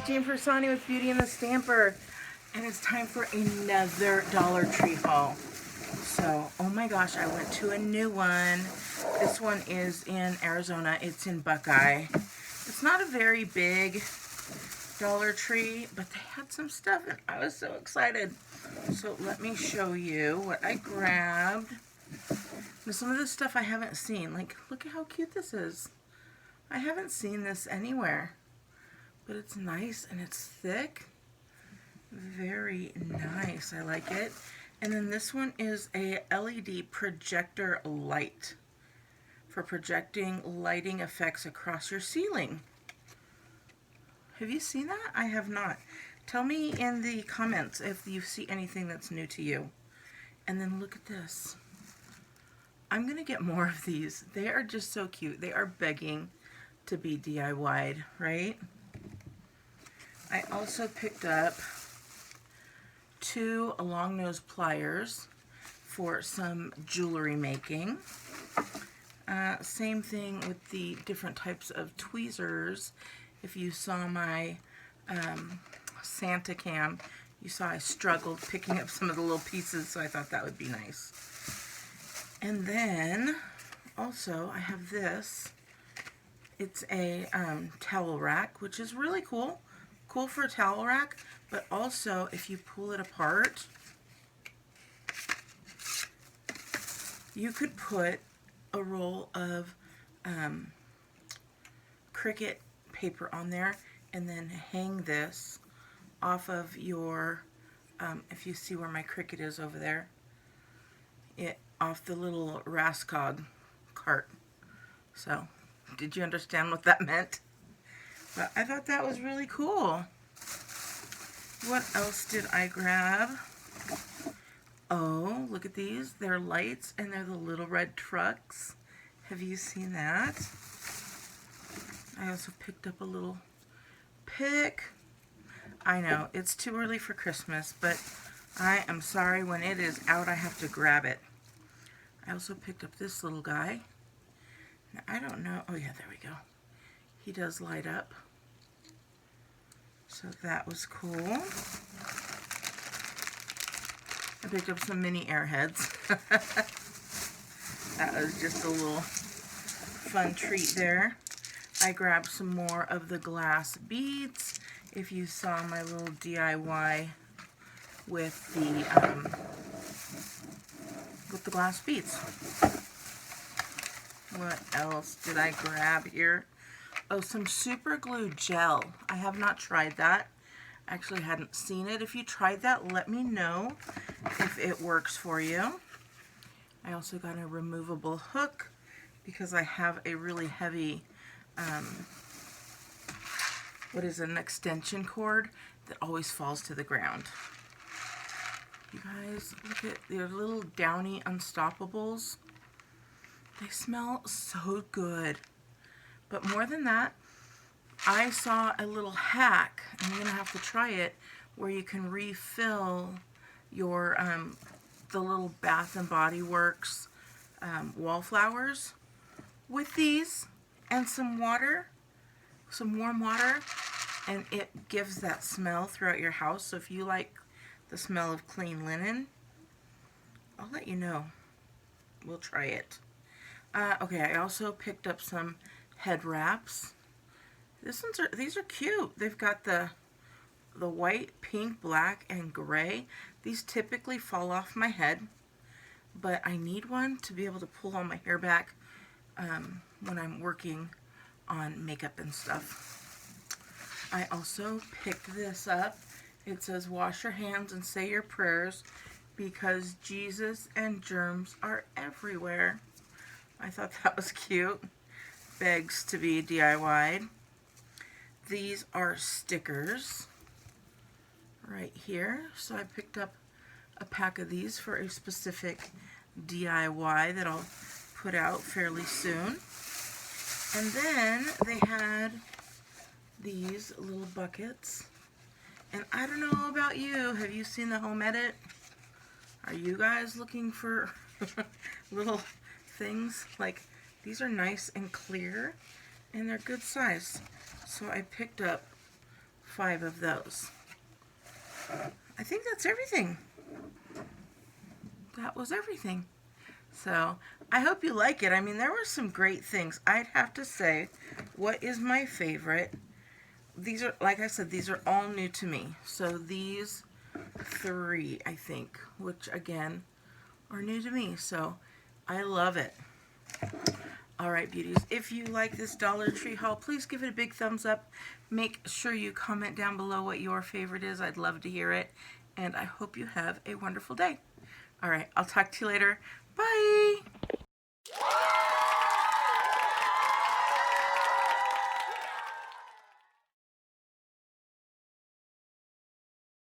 Christine Piersanti with Beauty and the Stamper, and it's time for another Dollar Tree haul. So, oh my gosh, I went to a new one. This one is in Arizona. It's in Buckeye. It's not a very big Dollar Tree, but they had some stuff, and I was so excited. So let me show you what I grabbed. Now, some of this stuff I haven't seen. Like, look at how cute this is. I haven't seen this anywhere. But it's nice and it's thick. Very nice. I like it. And then this one is a LED projector light for projecting lighting effects across your ceiling. Have you seen that? I have not. Tell me in the comments if you see anything that's new to you. And then look at this. I'm going to get more of these. They are just so cute. They are begging to be DIY'd, right? I also picked up 2 long nose pliers for some jewelry making. Same thing with the different types of tweezers. If you saw my Santa cam, you saw I struggled picking up some of the little pieces, so I thought that would be nice. And then also I have this. It's a towel rack, which is really cool. Cool for a towel rack, but also if you pull it apart, you could put a roll of Cricut paper on there and then hang this off of your, if you see where my Cricut is over there, off the little Rascog cart. So, did you understand what that meant? But I thought that was really cool. What else did I grab? Oh, look at these. They're lights and they're the little red trucks. Have you seen that? I also picked up a little pick. I know, it's too early for Christmas, but I am sorry, when it is out, I have to grab it. I also picked up this little guy. Now, I don't know. Oh, yeah, there we go. He does light up. So that was cool. I picked up some mini Airheads. That was just a little fun treat there. I grabbed some more of the glass beads. If you saw my little DIY with the glass beads. What else did I grab here? Oh, some super glue gel. I have not tried that. Actually hadn't seen it. If you tried that, let me know if it works for you. I also got a removable hook because I have a really heavy, what is it, an extension cord that always falls to the ground. You guys, look at their little Downy Unstoppables. They smell so good. But more than that, I saw a little hack, and I'm going to have to try it, where you can refill your, the little Bath and Body Works wallflowers with these and some water, some warm water, and it gives that smell throughout your house. So if you like the smell of clean linen, I'll let you know. We'll try it. Okay, I also picked up some head wraps. These are cute. They've got the white, pink, black, and gray. These typically fall off my head, but I need one to be able to pull all my hair back when I'm working on makeup and stuff. I also picked this up. It says, wash your hands and say your prayers because Jesus and germs are everywhere. I thought that was cute. Begs to be DIY'd. These are stickers right here. So I picked up a pack of these for a specific DIY that I'll put out fairly soon. And then they had these little buckets. And I don't know about you. Have you seen the home edit? Are you guys looking for little things? Like, these are nice and clear, and they're good size. So I picked up 5 of those. I think that's everything. That was everything. So I hope you like it. I mean, there were some great things. I'd have to say, what is my favorite? These are, like I said, these are all new to me. So these 3, I think, which again are new to me. So I love it. All right, beauties. If you like this Dollar Tree haul, please give it a big thumbs up. Make sure you comment down below what your favorite is. I'd love to hear it. And I hope you have a wonderful day. All right, I'll talk to you later. Bye.